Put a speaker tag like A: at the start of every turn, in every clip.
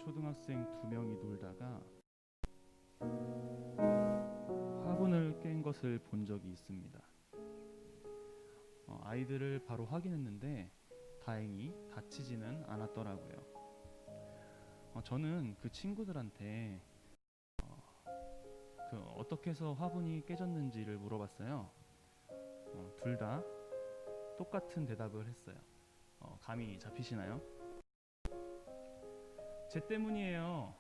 A: 초등학생 2명이 놀다가 화분을 깬 것을 본 적이 있습니다. 아이들을 바로 확인했는데 다행히 다치지는 않았더라고요. 저는 그 친구들한테 어떻게 해서 화분이 깨졌는지를 물어봤어요. 둘 다 똑같은 대답을 했어요. 감이 잡히시나요? 제 때문이에요.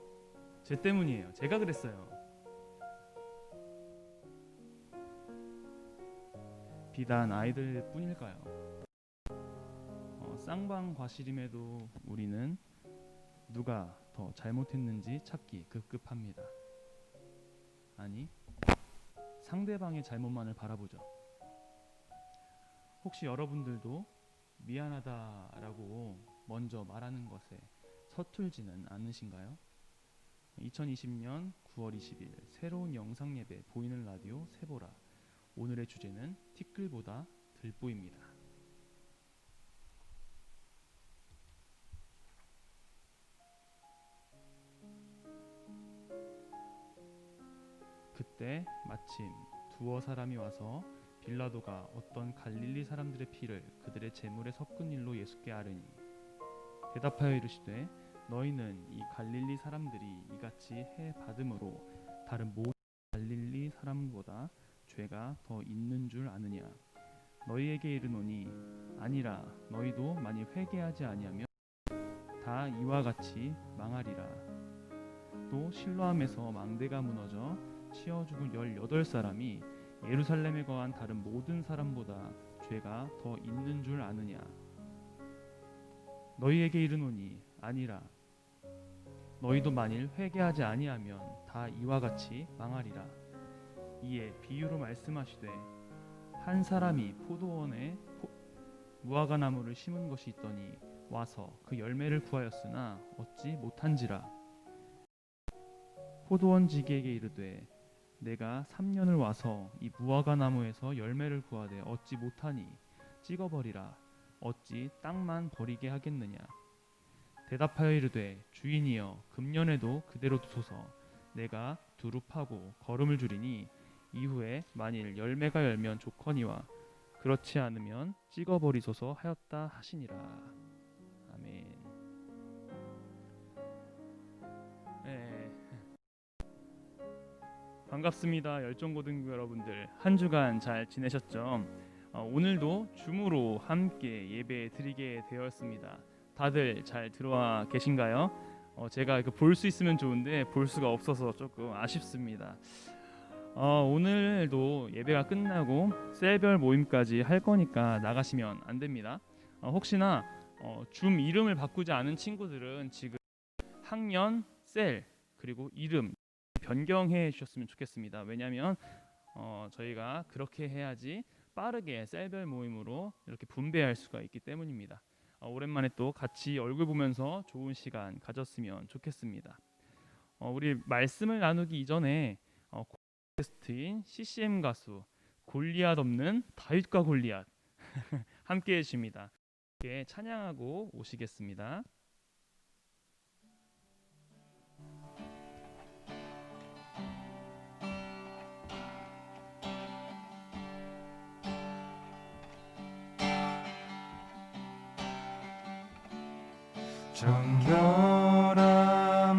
A: 제 때문이에요. 제가 그랬어요. 비단 아이들 뿐일까요? 쌍방과실임에도 우리는 누가 더 잘못했는지 찾기 급급합니다. 아니, 상대방의 잘못만을 바라보죠. 혹시 여러분들도 미안하다라고 먼저 말하는 것에 서툴지는 않으신가요? 2020년 9월 20일 새로운 영상 예배 보이는 라디오 세보라. 오늘의 주제는 티끌보다 들보입니다. 그때 마침 두어 사람이 와서 빌라도가 어떤 갈릴리 사람들의 피를 그들의 제물에 섞은 일로 예수께 아뢰니 대답하여 이르시되 너희는 이 갈릴리 사람들이 이같이 해 받음으로 다른 모든 갈릴리 사람보다 죄가 더 있는 줄 아느냐. 너희에게 이르노니 아니라 너희도 만일 회개하지 아니하면 다 이와 같이 망하리라. 또 실로암에서 망대가 무너져 치어 죽은 18사람이 예루살렘에 거한 다른 모든 사람보다 죄가 더 있는 줄 아느냐. 너희에게 이르노니 아니라 너희도 만일 회개하지 아니하면 다 이와 같이 망하리라. 이에 비유로 말씀하시되 한 사람이 포도원에 무화과 나무를 심은 것이 있더니 와서 그 열매를 구하였으나 얻지 못한지라. 포도원 지기에게 이르되 내가 3년을 와서 이 무화과 나무에서 열매를 구하되 얻지 못하니 찍어버리라. 어찌 땅만 버리게 하겠느냐. 대답하여 이르되 주인이여 금년에도 그대로 두소서. 내가 두루 파고 거름을 주리니 이후에 만일 열매가 열면 좋거니와 그렇지 않으면 찍어버리소서 하였다 하시니라. 아멘. 네. 반갑습니다. 열정고등부 여러분들, 한 주간 잘 지내셨죠? 오늘도 줌으로 함께 예배 드리게 되었습니다. 다들 잘 들어와 계신가요? 제가 볼 수 있으면 좋은데 볼 수가 없어서 조금 아쉽습니다. 오늘도 예배가 끝나고 셀별 모임까지 할 거니까 나가시면 안 됩니다. 혹시나 줌 이름을 바꾸지 않은 친구들은 지금 학년, 셀 그리고 이름 변경해 주셨으면 좋겠습니다. 왜냐하면 저희가 그렇게 해야지 빠르게 셀별 모임으로 이렇게 분배할 수가 있기 때문입니다. 오랜만에 또 같이 얼굴 보면서 좋은 시간 가졌으면 좋겠습니다. 우리 말씀을 나누기 이전에 콘테스트인 CCM 가수 골리앗 없는 다윗과 골리앗 함께 해주십니다. 함께 찬양하고 오시겠습니다.
B: 정결한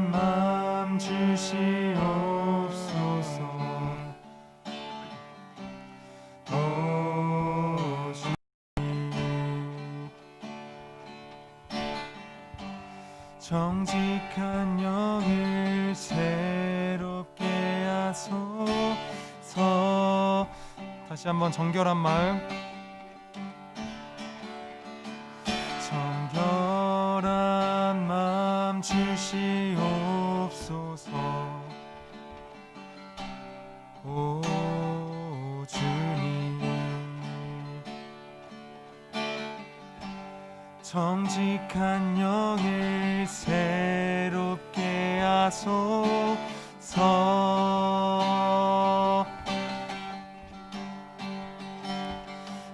B: 맘 주시옵소서. 오 주님, 정직한 영을 새롭게 하소서. 다시 한번 정결한 마음. 정결한 맘 주시옵소서. 오 주님, 정직한 영을 새롭게 하소서.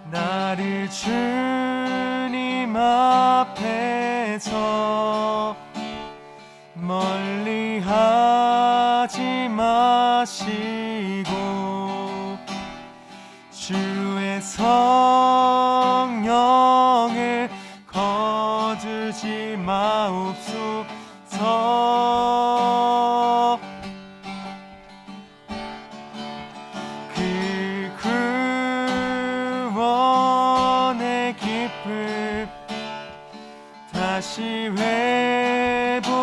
B: 나를 주님 앞에서 멀리하지 마시고 주의 성령을 거두지 마옵소서. 그 구원의 기쁨 다시 회복시키시고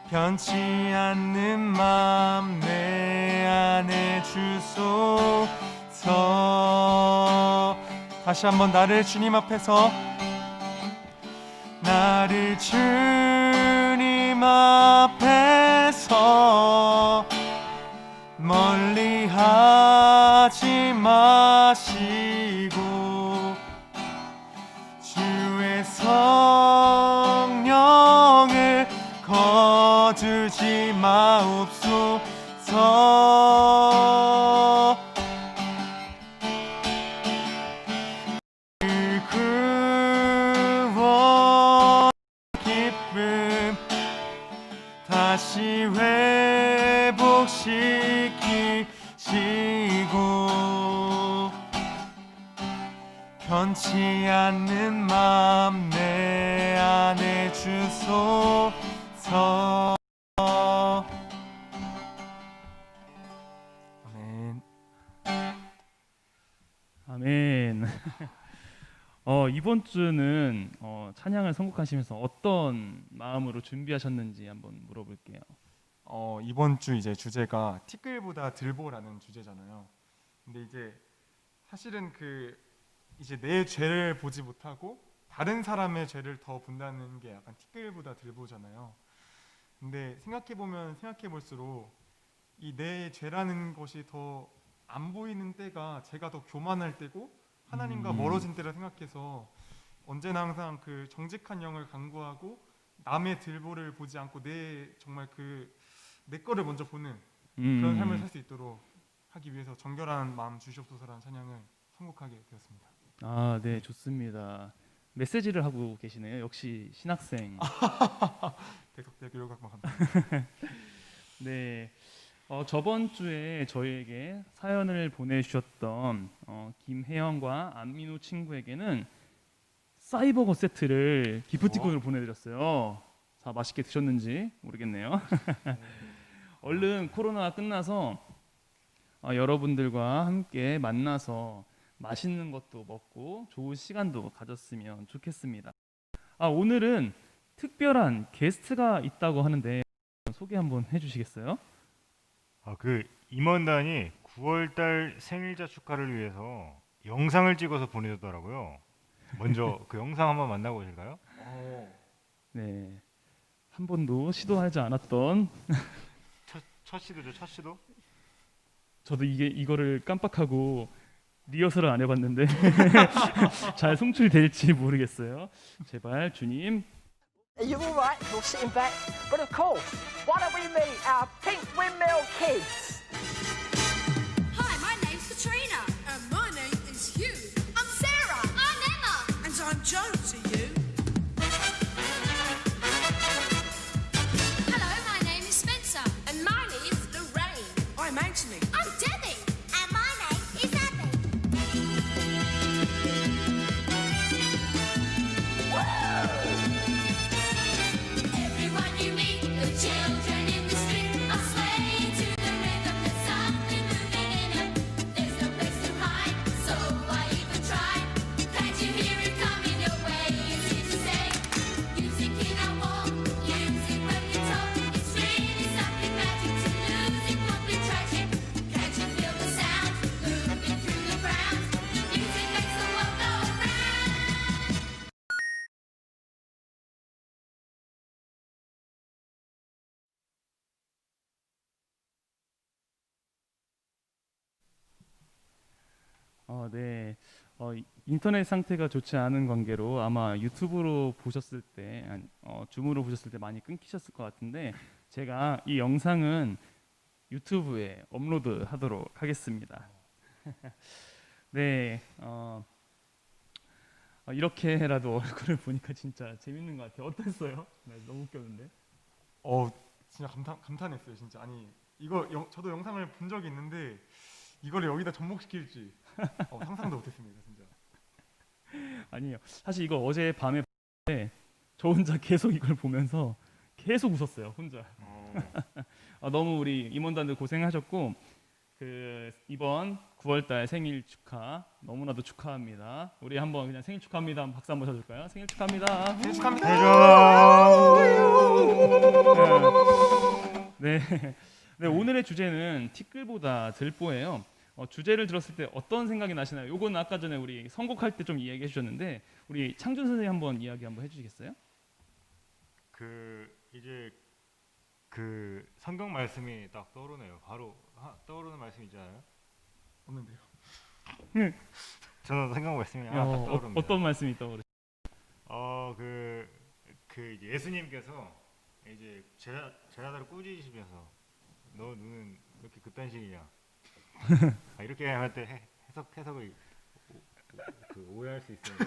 B: 변치 않는 맘 내 안에 주소서. 다시 한번 나를 주님 앞에서 나를 주님 앞에서 멀리하지 마시고 주의 성령을 거두지 마옵소서. 그 구원 기쁨 다시 회복시키시고 변치 않는 맘 내 안에 주소서. 아멘.
A: 아멘. 이번 주는 찬양을 선곡하시면서 어떤 마음으로 준비하셨는지 한번 물어볼게요.
B: 이번 주 이제 주제가 티끌보다 들보라는 주제잖아요. 근데 이제 사실은 이제 내 죄를 보지 못하고 다른 사람의 죄를 더 본다는 게 약간 티끌보다 들보잖아요. 근데 생각해 볼수록 이 내 죄라는 것이 더 안 보이는 때가 제가 더 교만할 때고 하나님과 멀어진 때라 생각해서 언제나 항상 그 정직한 영을 간구하고 남의 들보를 보지 않고 정말 내 거를 먼저 보는 그런 삶을 살 수 있도록 하기 위해서 정결한 마음 주시옵소서라는 찬양을 선곡하게 되었습니다.
A: 아, 네, 좋습니다. 메시지를 하고 계시네요. 역시 신학생.
B: 대속대 교육학번 감사합니다.
A: 네, 저번 주에 저희에게 사연을 보내주셨던 김혜영과 안민우 친구에게는 사이버거 세트를 기프티콘으로 보내드렸어요. 자, 맛있게 드셨는지 모르겠네요. 얼른 코로나가 끝나서 여러분들과 함께 만나서 맛있는 것도 먹고 좋은 시간도 가졌으면 좋겠습니다. 오늘은 특별한 게스트가 있다고 하는데 소개 한번 해주시겠어요?
C: 그 임원단이 9월달 생일자 축하를 위해서 영상을 찍어서 보내줬더라고요. 먼저 그 영상 한번 만나고 오실까요?
A: 네, 한 번도 시도하지 않았던
C: 첫 시도죠, 첫 시도?
A: 저도 이거를 깜빡하고 리허설을 안 해봤는데 잘 송출될지 모르겠어요. 제발 주님.
D: Are you all right? You're sitting back. But of course, why don't we meet our Pink Windmill Kids?
E: Hi, my name's Katrina. And my name is Hugh. I'm Sarah. I'm Emma. And I'm Joan to you. Hello, my name is Spencer. And mine is Lorraine. I'm Anthony. I'm Debbie. And my name is Abby. Everyone you meet, the children in the street are swaying to the rhythm. There's something moving in them. There's no place to hide, so why even try? Can't you hear it coming your way? It's here to stay. Music in our wall, music when you talk. It's really something magic to lose. It won't be tragic. Can't you feel the sound moving through the ground? Music makes the world go round.
A: 네. 인터넷 상태가 좋지 않은 관계로 아마 유튜브로 보셨을 때, 줌으로 보셨을 때 많이 끊기셨을 것 같은데 제가 이 영상은 유튜브에 업로드하도록 하겠습니다. 네. 이렇게라도 얼굴을 보니까 진짜 재밌는 것 같아요. 어땠어요? 네, 너무 웃겼는데.
B: 진짜 감탄했어요. 진짜 아니 이거 저도 영상을 본 적이 있는데 이거를 여기다 접목시킬지 상상도 못했습니다. 진짜.
A: 아니에요. 사실 이거 어제 밤에 봤는데 저 혼자 계속 이걸 보면서 계속 웃었어요. 혼자. 너무 우리 임원단들 고생하셨고 이번 9월달 생일 축하 너무나도 축하합니다. 우리 한번 그냥 생일 축하합니다. 한번 박수 한번 쳐줄까요? 생일 축하합니다.
B: 생일 축하합니다.
A: 네. 네, 오늘의 주제는 티끌보다 들보예요. 주제를 들었을 때 어떤 생각이 나시나요? 요거는 아까 전에 우리 선곡할 때 좀 이야기해 주셨는데 우리 창준 선생님 한번 이야기 한번 해주시겠어요?
C: 이제 그 성경 말씀이 딱 떠오르네요. 바로 떠오르는 말씀 있잖아요.
B: 없는데요.
C: 저는 성경 말씀이 하나 딱 떠오릅니다.
A: 어떤 말씀이 떠오르세요?
C: 이제 예수님께서 이제 제자들을 꾸짖으시면서 너 눈은 왜 이렇게 그딴식이냐 이렇게 할 때 해석을 오해할 수 있으니까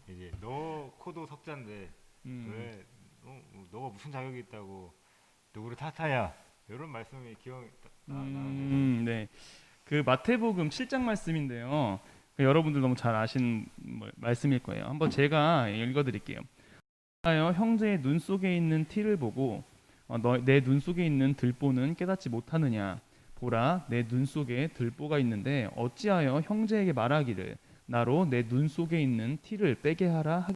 C: 이제 너 코도 석자인데 왜 너가 무슨 자격이 있다고 누구를 탓하냐 이런 말씀이 기억이 나는데
A: 네. 그 마태복음 7장 말씀인데요. 여러분들 너무 잘 아시는 말씀일 거예요. 한번 제가 읽어드릴게요. 하여 형제의 눈 속에 있는 티를 보고 내 눈 속에 있는 들보는 깨닫지 못하느냐. 보라, 내 눈 속에 들보가 있는데 어찌하여 형제에게 말하기를 나로 내 눈 속에 있는 티를 빼게 하라 하겠느냐.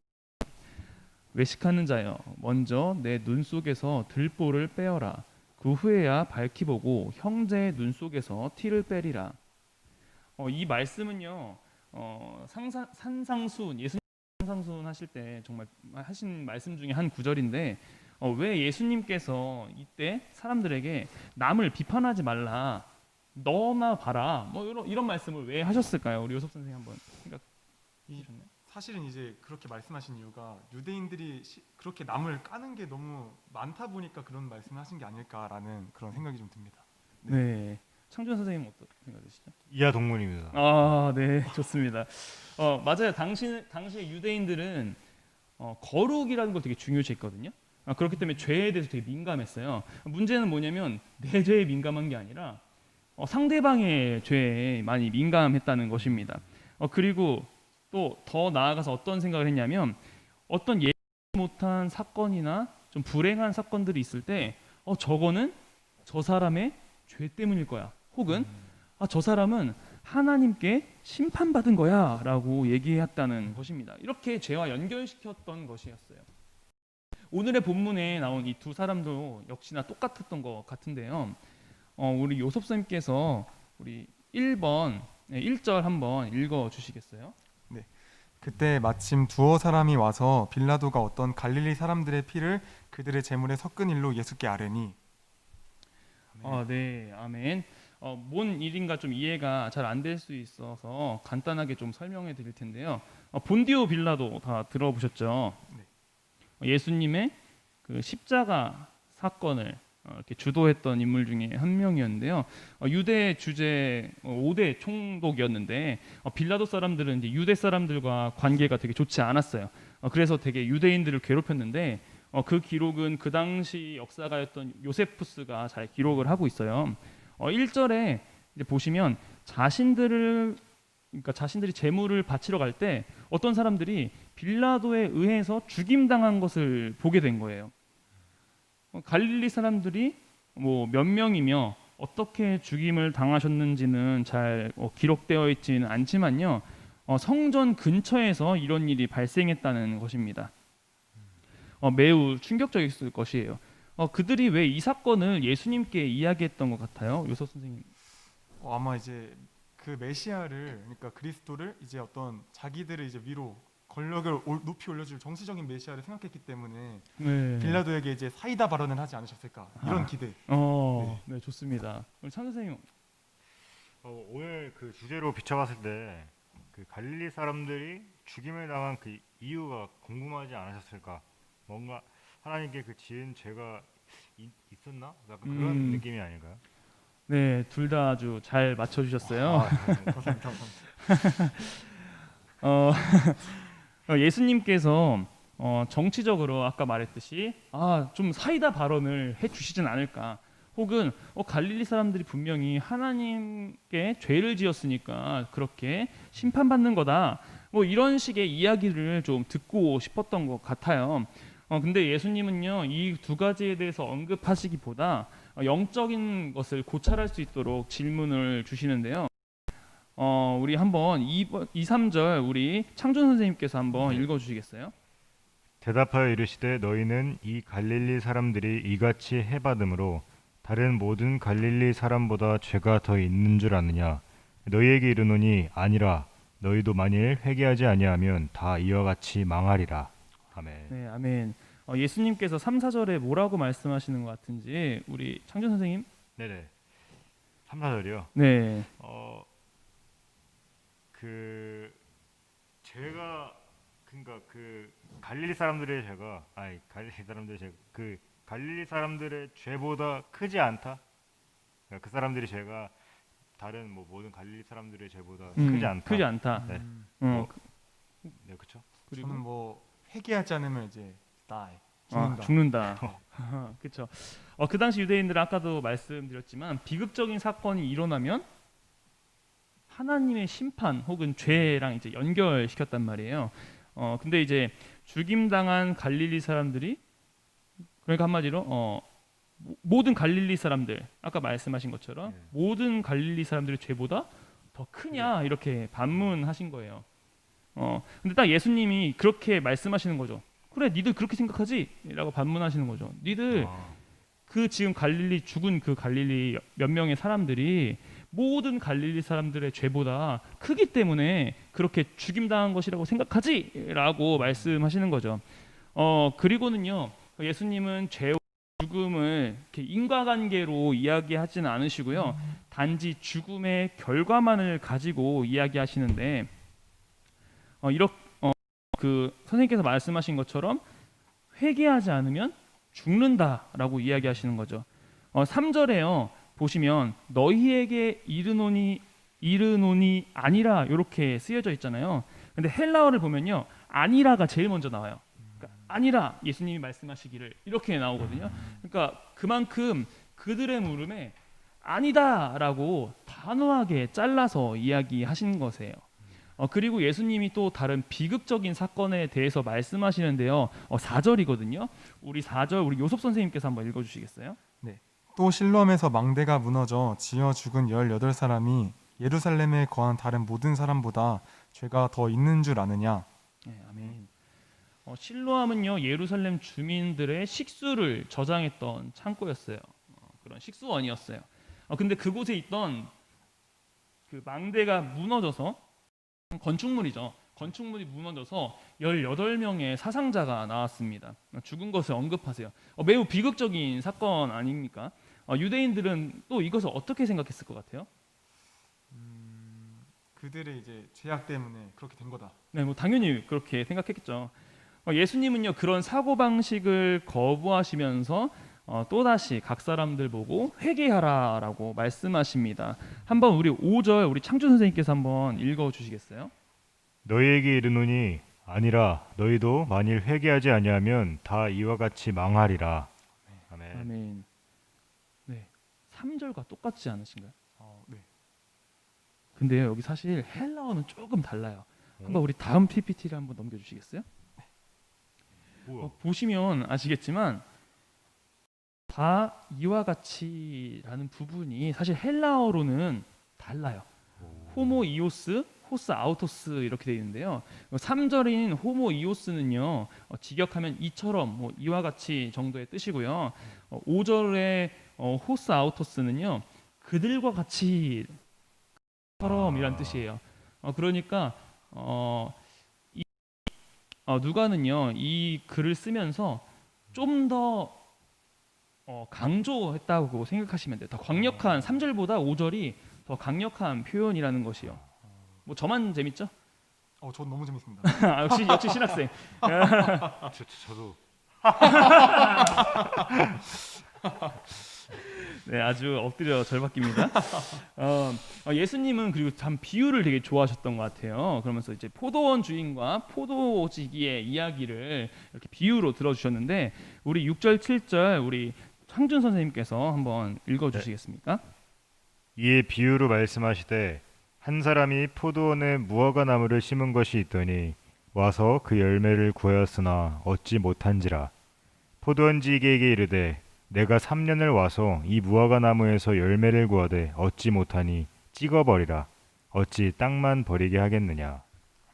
A: 외식하는 자여, 먼저 내 눈 속에서 들보를 빼어라. 그 후에야 밝히 보고 형제의 눈 속에서 티를 빼리라. 이 말씀은요, 산상수훈, 예수님 산상수훈 하실 때 정말 하신 말씀 중에 한 구절인데 왜 예수님께서 이때 사람들에게 남을 비판하지 말라, 너나 봐라, 이런 말씀을 왜 하셨을까요? 우리 요섭 선생님 한번 생각해 주셨나요?
B: 사실은 이제 그렇게 말씀하신 이유가 유대인들이 그렇게 남을 까는 게 너무 많다 보니까 그런 말씀을 하신 게 아닐까라는 그런 생각이 좀 듭니다.
A: 네. 창준 선생님 어떤 생각이시죠?
C: 이하 동문입니다.
A: 네, 좋습니다. 맞아요. 당시의 유대인들은 거룩이라는 걸 되게 중요시했거든요. 그렇기 때문에 죄에 대해서 되게 민감했어요. 문제는 뭐냐면 내 죄에 민감한 게 아니라 상대방의 죄에 많이 민감했다는 것입니다. 그리고 또 더 나아가서 어떤 생각을 했냐면 어떤 예상치 못한 사건이나 좀 불행한 사건들이 있을 때 저거는 저 사람의 죄 때문일 거야. 혹은 저 사람은 하나님께 심판받은 거야 라고 얘기했다는 것입니다. 이렇게 죄와 연결시켰던 것이었어요. 오늘의 본문에 나온 이 두 사람도 역시나 똑같았던 것 같은데요. 우리 요섭선님께서 우리 1번 1절 한번 읽어주시겠어요?
B: 그때 마침 두어 사람이 와서 빌라도가 어떤 갈릴리 사람들의 피를 그들의 제물에 섞은 일로 예수께 아뢰니.
A: 네, 아멘. 뭔 일인가 좀 이해가 잘 안 될 수 있어서 간단하게 좀 설명해 드릴 텐데요. 본디오 빌라도 다 들어보셨죠?
B: 네.
A: 예수님의 그 십자가 사건을 이렇게 주도했던 인물 중에 한 명이었는데요. 유대 주재 5대 총독이었는데 빌라도 사람들은 이제 유대 사람들과 관계가 되게 좋지 않았어요. 그래서 되게 유대인들을 괴롭혔는데 그 기록은 그 당시 역사가였던 요세푸스가 잘 기록을 하고 있어요. 1절에 이제 보시면 자신들이 제물을 바치러 갈 때 어떤 사람들이 빌라도에 의해서 죽임당한 것을 보게 된 거예요. 갈릴리 사람들이 몇 명이며 어떻게 죽임을 당하셨는지는 잘 기록되어 있지는 않지만요. 성전 근처에서 이런 일이 발생했다는 것입니다. 매우 충격적이었을 것이에요. 그들이 왜 이 사건을 예수님께 이야기했던 것 같아요, 요섭 선생님?
B: 아마 이제 그 메시아를, 그러니까 그리스도를 이제 어떤 자기들을 이제 위로 권력을 높이 올려줄 정치적인 메시아를 생각했기 때문에
A: 네.
B: 빌라도에게 이제 사이다 발언을 하지 않으셨을까 이런 기대.
A: 네, 좋습니다. 우리 참 선생님.
C: 오늘 그 주제로 비춰봤을 때 그 갈릴리 사람들이 죽임을 당한 그 이유가 궁금하지 않으셨을까? 뭔가 하나님께 그 지은 죄가 있었나? 약간 그런 느낌이 아닐까요?
A: 네, 둘 다 아주 잘 맞춰주셨어요.
B: 감사합니다.
A: 예수님께서 정치적으로 아까 말했듯이 좀 사이다 발언을 해주시진 않을까. 혹은 갈릴리 사람들이 분명히 하나님께 죄를 지었으니까 그렇게 심판받는 거다. 뭐 이런 식의 이야기를 좀 듣고 싶었던 것 같아요. 근데 예수님은요 이 두 가지에 대해서 언급하시기보다 영적인 것을 고찰할 수 있도록 질문을 주시는데요. 우리 한번 2, 3절 우리 창준 선생님께서 한번 읽어주시겠어요?
C: 대답하여 이르시되 너희는 이 갈릴리 사람들이 이같이 해받음으로 다른 모든 갈릴리 사람보다 죄가 더 있는 줄 아느냐? 너희에게 이르노니 아니라 너희도 만일 회개하지 아니하면 다 이와 같이 망하리라. 아멘.
A: 네, 아멘. 예수님께서 3, 4절에 뭐라고 말씀하시는 것 같은지 우리 창준 선생님?
C: 네네. 3, 4절이요.
A: 네.
C: 그 죄가 그러니까 그 갈릴리 사람들의 죄가 갈릴리 사람들의 죄보다 크지 않다. 그러니까 그 사람들의 죄가 다른 뭐 모든 갈릴리 사람들의 죄보다 크지 않다.
A: 크지 않다.
C: 네. 네, 그렇죠.
A: 그리고
B: 저는 뭐 회개하지 않으면 이제 die
A: 죽는다. 그렇죠. 그 당시 유대인들은 아까도 말씀드렸지만 비극적인 사건이 일어나면 하나님의 심판 혹은 죄랑 이제 연결시켰단 말이에요. 근데 이제 죽임당한 갈릴리 사람들이 그러니까 한마디로 모든 갈릴리 사람들 아까 말씀하신 것처럼
C: 네.
A: 모든 갈릴리 사람들의 죄보다 더 크냐 이렇게 반문하신 거예요. 근데 딱 예수님이 그렇게 말씀하시는 거죠. 그래, 니들 그렇게 생각하지? 라고 반문하시는 거죠. 니들 그 지금 죽은 그 갈릴리 몇 명의 사람들이 모든 갈릴리 사람들의 죄보다 크기 때문에 그렇게 죽임당한 것이라고 생각하지? 라고 말씀하시는 거죠. 그리고는요, 예수님은 죄와 죽음을 이렇게 인과관계로 이야기하지는 않으시고요. 단지 죽음의 결과만을 가지고 이야기하시는데, 그 선생님께서 말씀하신 것처럼 회개하지 않으면 죽는다라고 이야기하시는 거죠. 3절에요. 보시면 너희에게 이르노니 아니라 이렇게 쓰여져 있잖아요. 근데 헬라어를 보면요. 아니라가 제일 먼저 나와요. 그러니까 아니라 예수님이 말씀하시기를 이렇게 나오거든요. 그러니까 그만큼 그들의 물음에 아니다라고 단호하게 잘라서 이야기하신 것이에요. 그리고 예수님이 또 다른 비극적인 사건에 대해서 말씀하시는데요. 4절이거든요. 우리 4절 우리 요섭 선생님께서 한번 읽어주시겠어요?
B: 또 실로암에서 망대가 무너져 지어 죽은 18사람이 예루살렘에 거한 다른 모든 사람보다 죄가 더 있는 줄 아느냐?
A: 네, 아멘. 실로암은요 예루살렘 주민들의 식수를 저장했던 창고였어요. 그런 식수원이었어요. 근데 그곳에 있던 그 망대가 무너져서 건축물이죠. 건축물이 무너져서 18명의 사상자가 나왔습니다. 죽은 것을 언급하세요. 매우 비극적인 사건 아닙니까? 유대인들은 또 이것을 어떻게 생각했을 것 같아요?
B: 그들의 이제 죄악 때문에 그렇게 된 거다.
A: 네, 뭐 당연히 그렇게 생각했겠죠. 예수님은요 그런 사고 방식을 거부하시면서 또다시 각 사람들 보고 회개하라라고 말씀하십니다. 한번 우리 5절 우리 창준 선생님께서 한번 읽어 주시겠어요?
C: 너희에게 이르노니 아니라 너희도 만일 회개하지 아니하면 다 이와 같이 망하리라. 아멘.
A: 아멘. 네, 3절과 똑같지 않으신가요?
B: 네.
A: 근데요 여기 사실 헬라어는 조금 달라요. 한번 우리 다음 PPT를 한번 넘겨주시겠어요?
C: 뭐야?
A: 보시면 아시겠지만 다 이와 같이라는 부분이 사실 헬라어로는 달라요. 호모이오스, 호스 아우토스 이렇게 되어 있는데요. 3절인 호모이오스는요 직역하면 이처럼 뭐 이와 같이 정도의 뜻이고요. 5절의 호스 아우토스는요 그들과 같이 처럼이란 뜻이에요. 그러니까 누가는요 이 글을 쓰면서 좀 더 강조했다고 생각하시면 돼요. 더 강력한 3절보다 5절이 더 강력한 표현이라는 것이요. 뭐 저만 재밌죠?
B: 전 너무 재밌습니다.
A: 역시 신학생.
C: 저도
A: 네, 아주 엎드려 절박깁니다. 예수님은 그리고 참 비유를 되게 좋아하셨던 것 같아요. 그러면서 이제 포도원 주인과 포도지기의 이야기를 이렇게 비유로 들어주셨는데 우리 6절, 7절 우리 창준 선생님께서 한번 읽어주시겠습니까?
C: 이에 비유로 말씀하시되 한 사람이 포도원에 무화과 나무를 심은 것이 있더니 와서 그 열매를 구하였으나 얻지 못한지라. 포도원지기에게 이르되 내가 3년을 와서 이 무화과 나무에서 열매를 구하되 얻지 못하니 찍어버리라. 어찌 땅만 버리게 하겠느냐.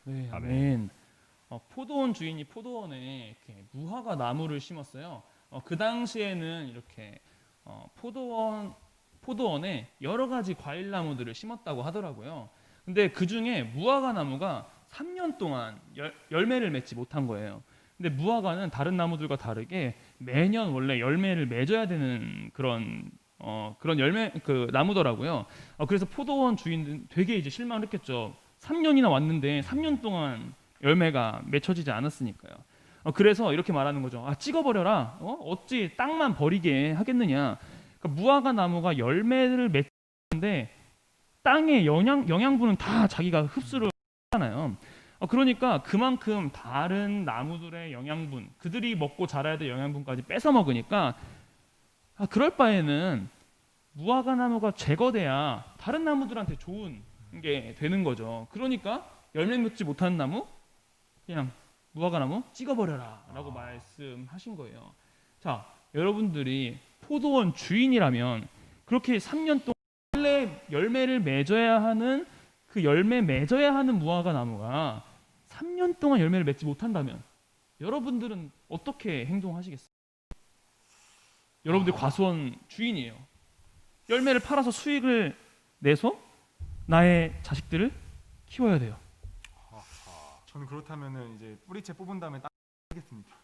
A: 네,
C: 아멘.
A: 아멘. 포도원 주인이 포도원에 이렇게 무화과 나무를 심었어요. 그 당시에는 이렇게 포도원에 여러 가지 과일 나무들을 심었다고 하더라고요. 근데 그 중에 무화과 나무가 3년 동안 열매를 맺지 못한 거예요. 근데 무화과는 다른 나무들과 다르게 매년 원래 열매를 맺어야 되는 그런 열매 그 나무더라고요. 그래서 포도원 주인은 되게 이제 실망을 했겠죠. 3년이나 왔는데 3년 동안 열매가 맺혀지지 않았으니까요. 그래서 이렇게 말하는 거죠. 찍어버려라. 어찌 땅만 버리게 하겠느냐. 그러니까 무화과 나무가 열매를 맺는데 땅의 영양분은 다 자기가 흡수를 하잖아요. 그러니까 그만큼 다른 나무들의 영양분, 그들이 먹고 자라야 될 영양분까지 뺏어 먹으니까 그럴 바에는 무화과 나무가 제거돼야 다른 나무들한테 좋은 게 되는 거죠. 그러니까 열매 맺지 못하는 나무 그냥 무화과 나무 찍어버려라 라고 말씀하신 거예요. 자, 여러분들이 포도원 주인이라면 그렇게 3년 동안 원래 열매를 맺어야 하는 그 열매 맺어야 하는 무화과 나무가 3년 동안 열매를 맺지 못한다면 여러분들은 어떻게 행동하시겠어요? 여러분들 과수원 주인이에요. 열매를 팔아서 수익을 내서 나의 자식들을 키워야 돼요.
B: 저는 그렇다면은 이제 뿌리채 뽑은 다음에 딱 하겠습니다.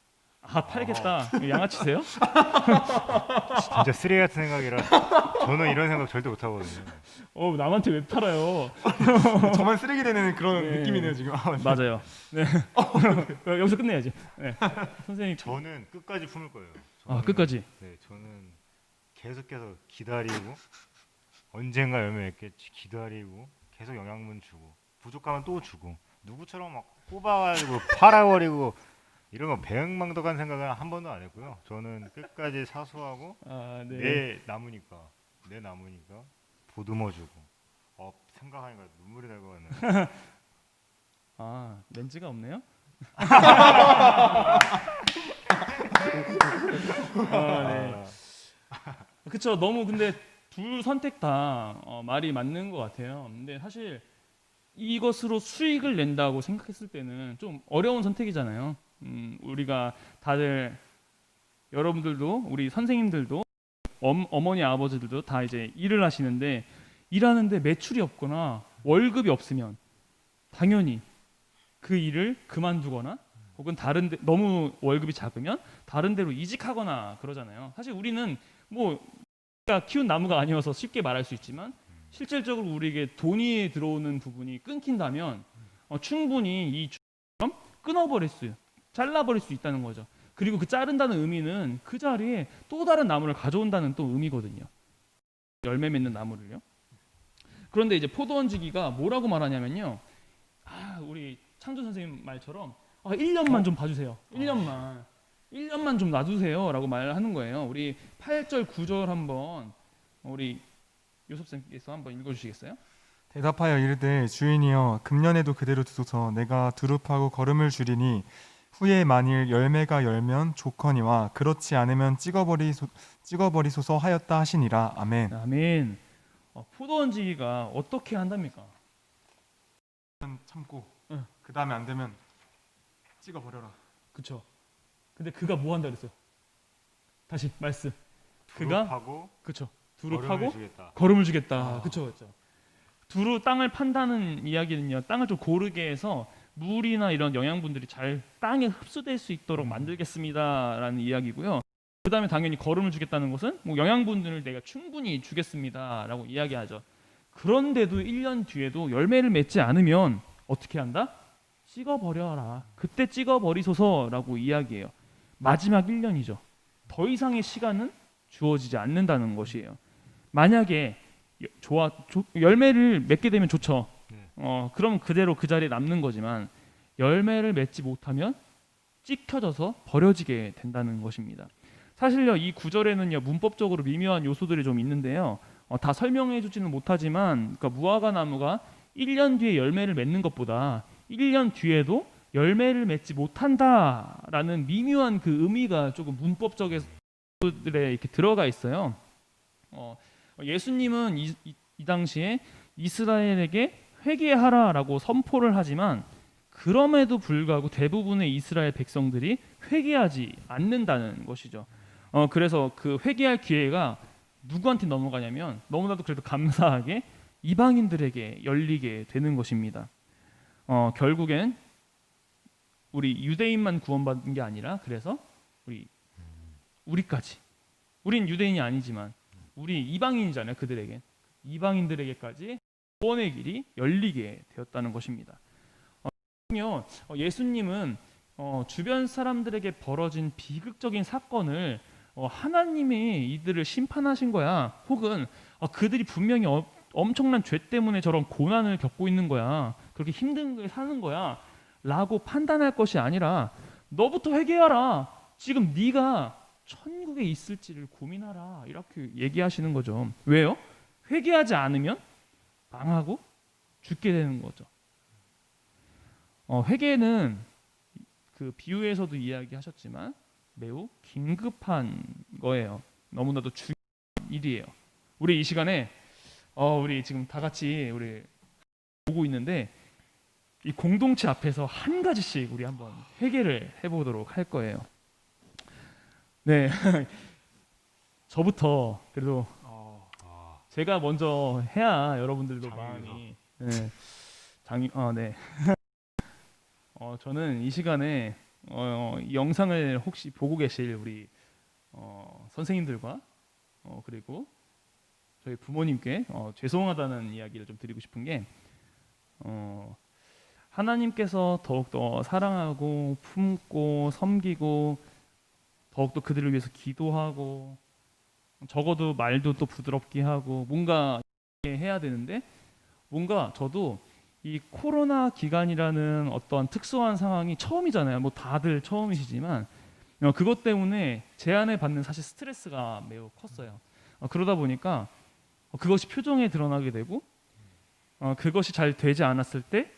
A: 팔겠다. 양아치세요?
C: 진짜 쓰레기 같은 생각이라 저는 이런 생각 절대 못 하거든요.
A: 남한테 왜 팔아요?
B: 저만 쓰레기 되는 그런
A: 네.
B: 느낌이네요 지금.
A: 맞아요. 네. 여기서 끝내야지. 네. 선생님,
C: 저는 끝까지 품을 거예요. 저는,
A: 끝까지.
C: 네, 저는 계속해서 기다리고 언젠가 열매 맺겠지 기다리고 계속 영양분 주고 부족하면 또 주고 누구처럼 막 뽑아가지고 팔아버리고 이런 거 배은망덕한 생각은 한 번도 안 했고요. 저는 끝까지 사수하고
A: 네.
C: 내 나무니까 보듬어주고 생각하니까 눈물이 날 것 같네요.
A: 렌즈가 없네요. 네. 그쵸. 너무 근데 둘 선택 다 말이 맞는 것 같아요. 근데 사실 이것으로 수익을 낸다고 생각했을 때는 좀 어려운 선택이잖아요. 우리가 다들 여러분들도 우리 선생님들도 어머니 아버지들도 다 이제 일을 하시는데 일하는데 매출이 없거나 월급이 없으면 당연히 그 일을 그만두거나 혹은 다른 데 너무 월급이 작으면 다른 데로 이직하거나 그러잖아요. 사실 우리는 뭐 우리가 키운 나무가 아니어서 쉽게 말할 수 있지만 실질적으로 우리에게 돈이 들어오는 부분이 끊긴다면 충분히 이 주처럼 잘라버릴 수 있다는 거죠. 그리고 그 자른다는 의미는 그 자리에 또 다른 나무를 가져온다는 또 의미거든요. 열매 맺는 나무를요. 그런데 이제 포도원지기가 뭐라고 말하냐면요. 우리 창준 선생님 말처럼 1년만 좀 봐주세요. 1년만 좀 놔두세요 라고 말하는 거예요. 우리 8절 9절 한번 우리 요섭쌤께서 한번 읽어주시겠어요?
B: 대답하여 이르되 주인이여 금년에도 그대로 두소서 내가 두릅하고 거름을 줄이니 후에 만일 열매가 열면 좋거니와 그렇지 않으면 찍어버리소서 하였다 하시니라. 아멘.
A: 아멘. 포도원지기가 어떻게 한답니까?
B: 참고
A: 응.
B: 그 다음에 안 되면 찍어버려라.
A: 그쵸. 근데 그가 뭐 한다 그랬어요? 다시 말씀. 그가
C: 두릅하고
A: 그쵸.
C: 거름을
A: 두릅하고
C: 주겠다.
A: 거름을 주겠다. 그쵸. 두루 땅을 판다는 이야기는요. 땅을 좀 고르게 해서 물이나 이런 영양분들이 잘 땅에 흡수될 수 있도록 만들겠습니다라는 이야기고요. 그 다음에 당연히 거름을 주겠다는 것은 뭐 영양분들을 내가 충분히 주겠습니다라고 이야기하죠. 그런데도 1년 뒤에도 열매를 맺지 않으면 어떻게 한다? 찍어버려라. 그때 찍어버리소서라고 이야기해요. 마지막 1년이죠. 더 이상의 시간은 주어지지 않는다는 것이에요. 만약에 열매를 맺게 되면 좋죠.
C: 네.
A: 그럼 그대로 그 자리에 남는 거지만 열매를 맺지 못하면 찍혀져서 버려지게 된다는 것입니다. 사실요 이 구절에는요 문법적으로 미묘한 요소들이 좀 있는데요. 다 설명해 주지는 못하지만 그러니까 무화과 나무가 1년 뒤에 열매를 맺는 것보다 1년 뒤에도 열매를 맺지 못한다라는 미묘한 그 의미가 조금 문법적에 이렇게 들어가 있어요. 예수님은 이 당시에 이스라엘에게 회개하라라고 선포를 하지만 그럼에도 불구하고 대부분의 이스라엘 백성들이 회개하지 않는다는 것이죠. 그래서 그 회개할 기회가 누구한테 넘어가냐면 너무나도 그래도 감사하게 이방인들에게 열리게 되는 것입니다. 결국엔 우리 유대인만 구원받은 게 아니라 그래서 우리까지 우린 유대인이 아니지만 우리 이방인이잖아요. 그들에게 이방인들에게까지 구원의 길이 열리게 되었다는 것입니다. 예수님은 주변 사람들에게 벌어진 비극적인 사건을 하나님이 이들을 심판하신 거야. 혹은 그들이 분명히 엄청난 죄 때문에 저런 고난을 겪고 있는 거야. 그렇게 힘든 걸 사는 거야. 라고 판단할 것이 아니라 너부터 회개하라. 지금 네가 천국에 있을지를 고민하라. 이렇게 얘기하시는 거죠. 왜요? 회개하지 않으면 망하고 죽게 되는 거죠. 회개는 그 비유에서도 이야기하셨지만 매우 긴급한 거예요. 너무나도 중요한 일이에요. 우리 이 시간에 우리 지금 다 같이 우리 보고 있는데 이 공동체 앞에서 한 가지씩 우리 한번 회개를 해보도록 할 거예요. 네, 저부터 그래도 제가 먼저 해야 여러분들도 마음이 네. 네. 저는 이 시간에 이 영상을 혹시 보고 계실 우리 선생님들과 그리고 저희 부모님께 죄송하다는 이야기를 좀 드리고 싶은 게 하나님께서 더욱더 사랑하고 품고 섬기고 더욱더 그들을 위해서 기도하고 적어도 말도 또 부드럽게 하고 뭔가 해야 되는데 뭔가 저도 이 코로나 기간이라는 어떤 특수한 상황이 처음이잖아요. 뭐 다들 처음이시지만 그것 때문에 제한을 받는 사실 스트레스가 매우 컸어요. 그러다 보니까 그것이 표정에 드러나게 되고 그것이 잘 되지 않았을 때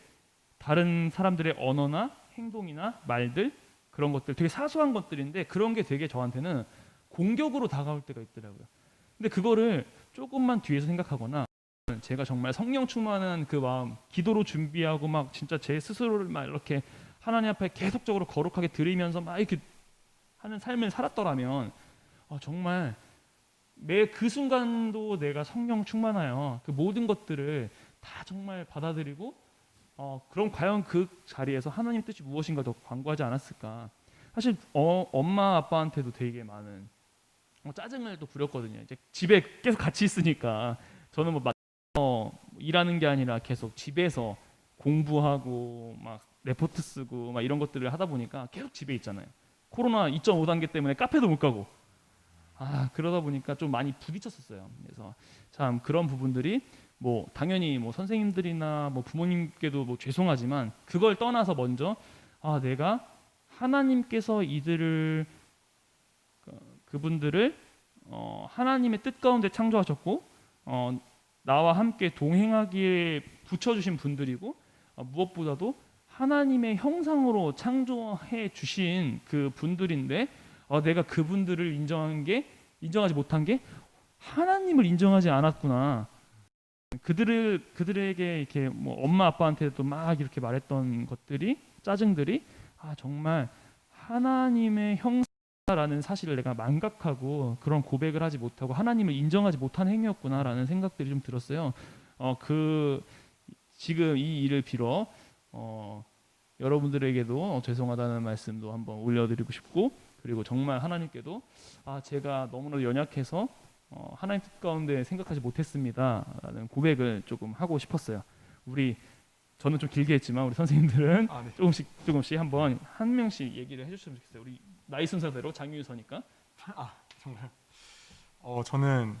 A: 다른 사람들의 언어나 행동이나 말들 그런 것들 되게 사소한 것들인데 그런 게 되게 저한테는 공격으로 다가올 때가 있더라고요. 근데 그거를 조금만 뒤에서 생각하거나 제가 정말 성령 충만한 그 마음 기도로 준비하고 막 진짜 제 스스로를 막 이렇게 하나님 앞에 계속적으로 거룩하게 드리면서 막 이렇게 하는 삶을 살았더라면 정말 매 그 순간도 내가 성령 충만하여 그 모든 것들을 다 정말 받아들이고 그럼 과연 그 자리에서 하나님 뜻이 무엇인가 더 광고하지 않았을까. 사실 엄마 아빠한테도 되게 많은 짜증을 또 부렸거든요. 이제 집에 계속 같이 있으니까 저는 뭐 일하는 게 아니라 계속 집에서 공부하고 막 레포트 쓰고 막 이런 것들을 하다 보니까 계속 집에 있잖아요. 코로나 2.5 단계 때문에 카페도 못 가고 그러다 보니까 좀 많이 부딪혔었어요. 그래서 참 그런 부분들이 뭐 당연히 뭐 선생님들이나 뭐 부모님께도 뭐 죄송하지만 그걸 떠나서 먼저 내가 하나님께서 이들을 그분들을 하나님의 뜻 가운데 창조하셨고 나와 함께 동행하기에 붙여주신 분들이고 무엇보다도 하나님의 형상으로 창조해 주신 그 분들인데 내가 그분들을 인정하지 못한 게 하나님을 인정하지 않았구나. 그들에게 이렇게 뭐 엄마 아빠한테도 막 이렇게 말했던 것들이 짜증들이 정말 하나님의 형상라는 사실을 내가 망각하고 그런 고백을 하지 못하고 하나님을 인정하지 못한 행위였구나라는 생각들이 좀 들었어요. 지금 이 일을 빌어 여러분들에게도 죄송하다는 말씀도 한번 올려드리고 싶고 그리고 정말 하나님께도 제가 너무나도 연약해서 하나님 뜻 가운데 생각하지 못했습니다라는 고백을 조금 하고 싶었어요. 저는 좀 길게 했지만 우리 선생님들은
B: 네.
A: 조금씩 한번 한 명씩 얘기를 해주셨으면 좋겠어요. 우리 나이 순서대로 장유서니까.
B: 정말 저는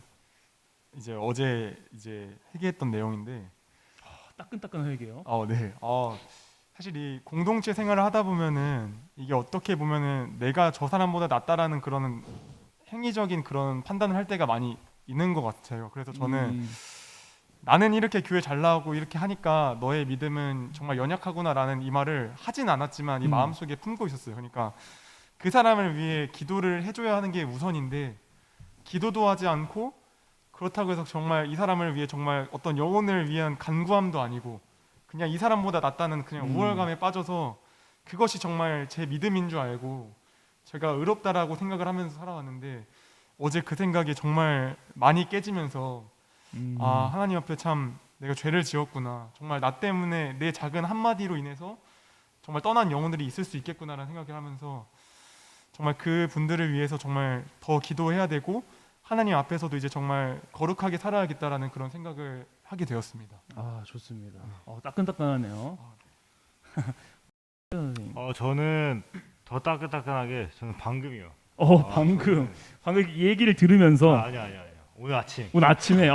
B: 이제 어제 이제 회개했던 내용인데
A: 따끈따끈 회개요.
B: 네. 사실 이 공동체 생활을 하다 보면은 이게 어떻게 보면은 내가 저 사람보다 낫다라는 그런 행위적인 그런 판단을 할 때가 많이 있는 것 같아요. 그래서 저는 나는 이렇게 교회 잘 나오고 이렇게 하니까 너의 믿음은 정말 연약하구나라는 이 말을 하진 않았지만 이 마음속에 품고 있었어요. 그러니까 그 사람을 위해 기도를 해줘야 하는 게 우선인데 기도도 하지 않고 그렇다고 해서 정말 이 사람을 위해 정말 어떤 영혼을 위한 간구함도 아니고 그냥 이 사람보다 낫다는 그냥 우월감에 빠져서 그것이 정말 제 믿음인 줄 알고 제가 의롭다라고 생각을 하면서 살아왔는데 어제 그 생각이 정말 많이 깨지면서 하나님 앞에 참 내가 죄를 지었구나, 정말 나 때문에 내 작은 한마디로 인해서 정말 떠난 영혼들이 있을 수 있겠구나라는 생각을 하면서 정말 그 분들을 위해서 정말 더 기도해야 되고 하나님 앞에서도 이제 정말 거룩하게 살아야겠다라는 그런 생각을 하게 되었습니다.
A: 좋습니다. 따끈따끈하네요. 선생님.
C: 저는 더 따끈따끈하게 저는 방금이요.
A: 방금 이 얘기를 들으면서
C: 아니야. 오늘 아침.
A: 오늘 아침에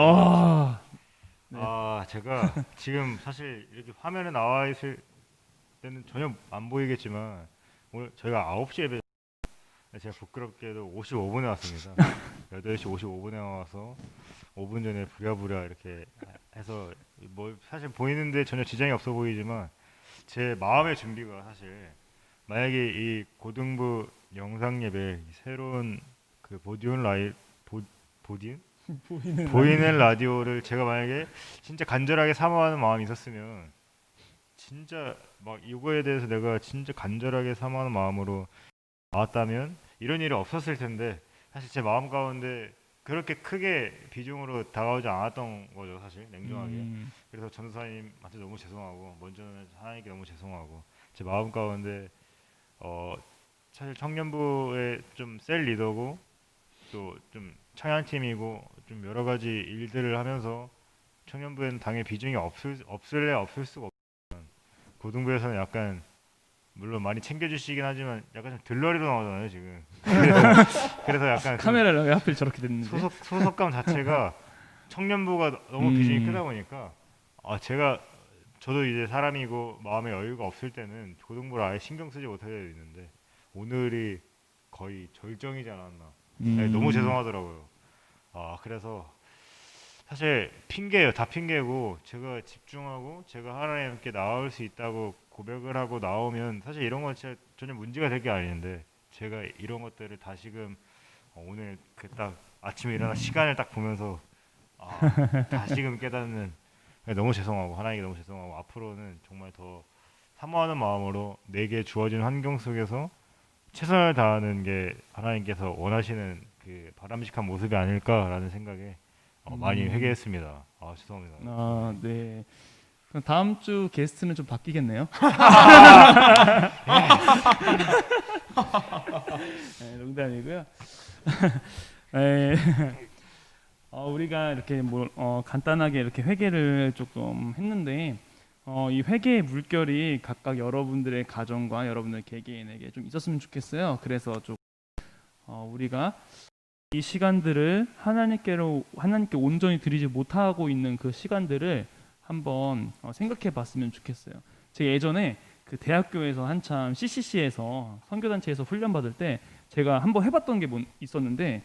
A: 네.
C: 제가 지금 사실 이렇게 화면에 나와 있을 때는 전혀 안 보이겠지만 오늘 저희가 9시 예배 제가 부끄럽게도 55분에 왔습니다. 8시 55분에 와서 5분 전에 부랴부랴 이렇게 해서 뭐 사실 보이는데 전혀 지장이 없어 보이지만 제 마음의 준비가 사실 만약에 이 고등부 영상 예배 새로운 그 보이는 라디오를 제가 만약에 진짜 간절하게 사모하는 마음이 있었으면 진짜 막 이거에 대해서 내가 진짜 간절하게 사모하는 마음으로 나왔다면 이런 일이 없었을 텐데 사실 제 마음 가운데 그렇게 크게 비중으로 다가오지 않았던 거죠, 사실 냉정하게. 그래서 전도사님한테 너무 죄송하고 먼저는 하나님께 너무 죄송하고 제 마음 가운데 사실 청년부의 좀 셀 리더고 또 좀 청양팀이고 좀 여러 가지 일들을 하면서 청년부에는 당연히 비중이 없을 수가 없지만 고등부에서는 약간 물론 많이 챙겨주시긴 하지만 약간 좀 들러리로 나오잖아요 지금. 그래서 약간
A: 카메라를 왜 하필 저렇게 됐는지.
C: 소속감 자체가 청년부가 너무 비중이 크다 보니까 저도 이제 사람이고 마음의 여유가 없을 때는 고등부를 아예 신경 쓰지 못할 때도 있는데 오늘이 거의 절정이지 않았나. 네, 너무 죄송하더라고요. 그래서 사실 핑계예요. 다 핑계고 제가 집중하고 제가 하나님께 나올 수 있다고 고백을 하고 나오면 사실 이런 건 진짜 전혀 문제가 될 게 아닌데 제가 이런 것들을 다시금 오늘 그 딱 아침에 일어나 시간을 딱 보면서 다시금 깨닫는 너무 죄송하고 하나님께 너무 죄송하고 앞으로는 정말 더 사모하는 마음으로 내게 주어진 환경 속에서 최선을 다하는 게 하나님께서 원하시는 그 바람직한 모습이 아닐까라는 생각에 많이 회개했습니다. 죄송합니다.
A: 네. 그럼 다음 주 게스트는 좀 바뀌겠네요. 네, 농담이고요. 네. 우리가 이렇게 간단하게 이렇게 회개를 조금 했는데 이 회개의 물결이 각각 여러분들의 가정과 여러분들 개개인에게 좀 있었으면 좋겠어요. 그래서 좀 우리가 이 시간들을 하나님께 온전히 드리지 못하고 있는 그 시간들을 한번 생각해 봤으면 좋겠어요. 제가 예전에 그 대학교에서 한참 CCC에서 선교단체에서 훈련 받을 때 제가 한번 해봤던 게 있었는데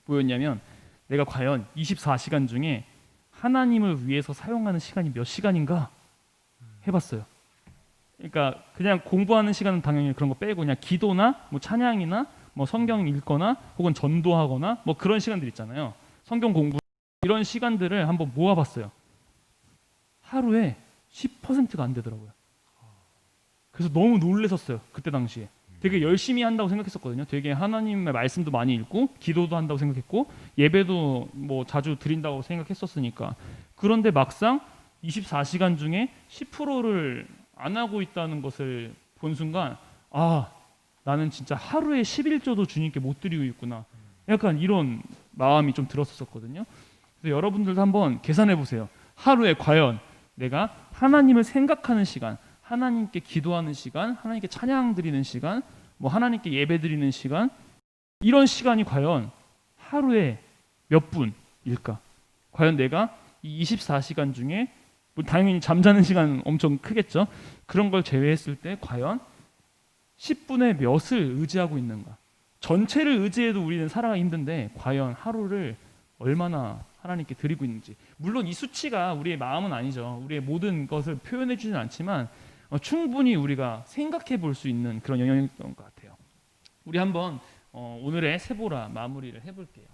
A: 뭐였냐면 내가 과연 24시간 중에 하나님을 위해서 사용하는 시간이 몇 시간인가 해봤어요. 그러니까 그냥 공부하는 시간은 당연히 그런 거 빼고 그냥 기도나 뭐 찬양이나 뭐 성경 읽거나 혹은 전도하거나 뭐 그런 시간들 있잖아요. 성경 공부 이런 시간들을 한번 모아봤어요. 하루에 10%가 안 되더라고요. 그래서 너무 놀랬었어요. 그때 당시에. 되게 열심히 한다고 생각했었거든요. 되게 하나님의 말씀도 많이 읽고 기도도 한다고 생각했고 예배도 뭐 자주 드린다고 생각했었으니까. 그런데 막상 24시간 중에 10%를 안 하고 있다는 것을 본 순간 나는 진짜 하루에 11조도 주님께 못 드리고 있구나. 약간 이런 마음이 좀 들었었거든요. 그래서 여러분들도 한번 계산해 보세요. 하루에 과연 내가 하나님을 생각하는 시간, 하나님께 기도하는 시간, 하나님께 찬양 드리는 시간, 뭐 하나님께 예배 드리는 시간, 이런 시간이 과연 하루에 몇 분일까? 과연 내가 이 24시간 중에 뭐 당연히 잠자는 시간 엄청 크겠죠. 그런 걸 제외했을 때 과연 10분의 몇을 의지하고 있는가? 전체를 의지해도 우리는 살아가기 힘든데 과연 하루를 얼마나 하나님께 드리고 있는지. 물론 이 수치가 우리의 마음은 아니죠. 우리의 모든 것을 표현해 주지는 않지만 충분히 우리가 생각해 볼 수 있는 그런 영역이었던 것 같아요. 우리 한번 오늘의 세보라 마무리를 해볼게요.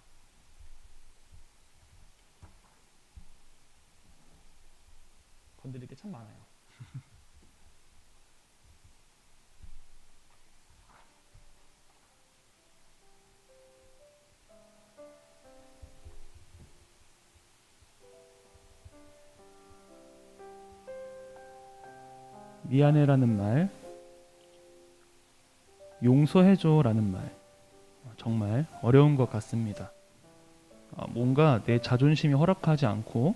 A: 건드릴 게 참 많아요. 미안해라는 말, 용서해줘라는 말, 정말 어려운 것 같습니다. 뭔가 내 자존심이 허락하지 않고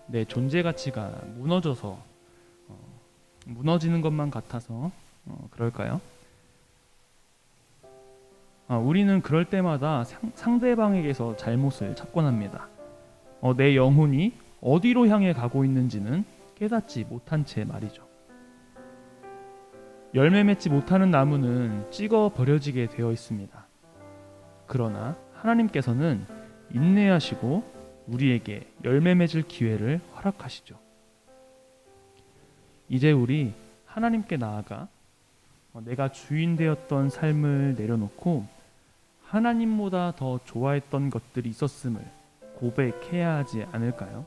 A: 내 존재 가치가 무너져서 무너지는 것만 같아서 그럴까요? 우리는 그럴 때마다 상대방에게서 잘못을 찾곤 합니다. 내 영혼이 어디로 향해 가고 있는지는 깨닫지 못한 채 말이죠. 열매 맺지 못하는 나무는 찍어 버려지게 되어 있습니다. 그러나 하나님께서는 인내하시고 우리에게 열매 맺을 기회를 허락하시죠. 이제 우리 하나님께 나아가 내가 주인 되었던 삶을 내려놓고 하나님보다 더 좋아했던 것들이 있었음을 고백해야 하지 않을까요?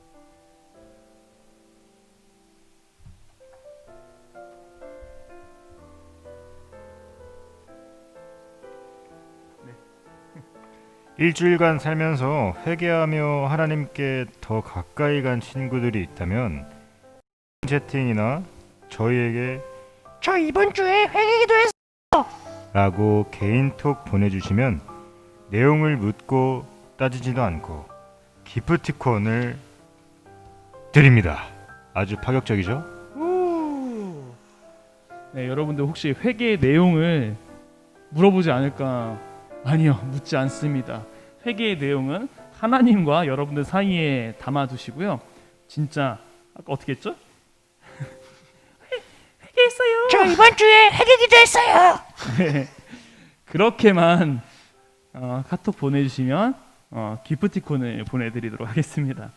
C: 일주일간 살면서 회개하며 하나님께 더 가까이 간 친구들이 있다면 채팅이나 저희에게
F: 저 이번 주에 회개기도 했어.
C: 라고 개인톡 보내주시면 내용을 묻고 따지지도 않고 기프티콘을 드립니다. 아주 파격적이죠?
A: 네, 여러분들 혹시 회개의 내용을 물어보지 않을까? 아니요, 묻지 않습니다. 회개의 내용은 하나님과 여러분들 사이에 담아두시고요. 진짜 아까 어떻게 했죠? 회개했어요.
F: 저 이번 주에 회개기도 했어요.
A: 네, 그렇게만 카톡 보내주시면 기프티콘을 보내드리도록 하겠습니다.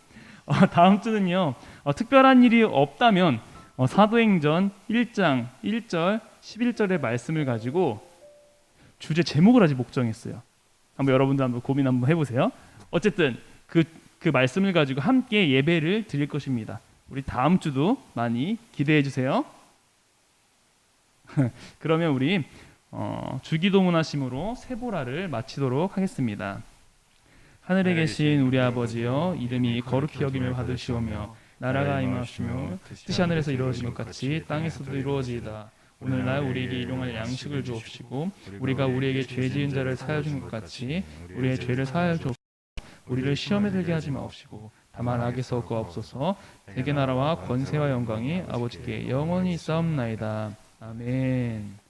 A: 다음 주는요, 특별한 일이 없다면 사도행전 1장 1절 11절의 말씀을 가지고 주제 제목을 아직 못 정했어요. 한번 여러분들 한번 고민 한번 해보세요. 어쨌든 그 말씀을 가지고 함께 예배를 드릴 것입니다. 우리 다음 주도 많이 기대해 주세요. 그러면 우리 주기도문하심으로 세보라를 마치도록 하겠습니다. 하늘에 계신 우리 아버지여, 이름이 거룩히 여김을 받으시오며 나라가 임하시며 뜻이 하늘에서 이루어진 것 같이 땅에서도 이루어지이다. 오늘날 우리에게 일용할 양식을 주옵시고 우리가 우리에게 죄 지은 자를 사하여 준 것 같이 우리의 죄를 사하여 주옵시고 우리를 시험에 들게 하지 마옵시고 다만 악에서 구하옵소서. 대개 나라와 권세와 영광이 아버지께 영원히 있사옵나이다. 아멘.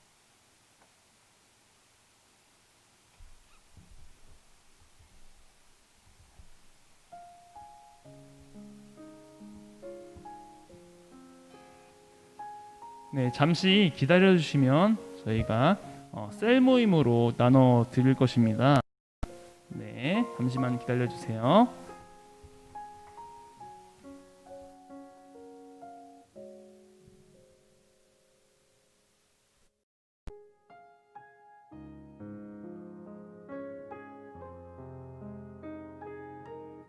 A: 네, 잠시 기다려 주시면 저희가 셀 모임으로 나눠 드릴 것입니다. 네, 잠시만 기다려 주세요.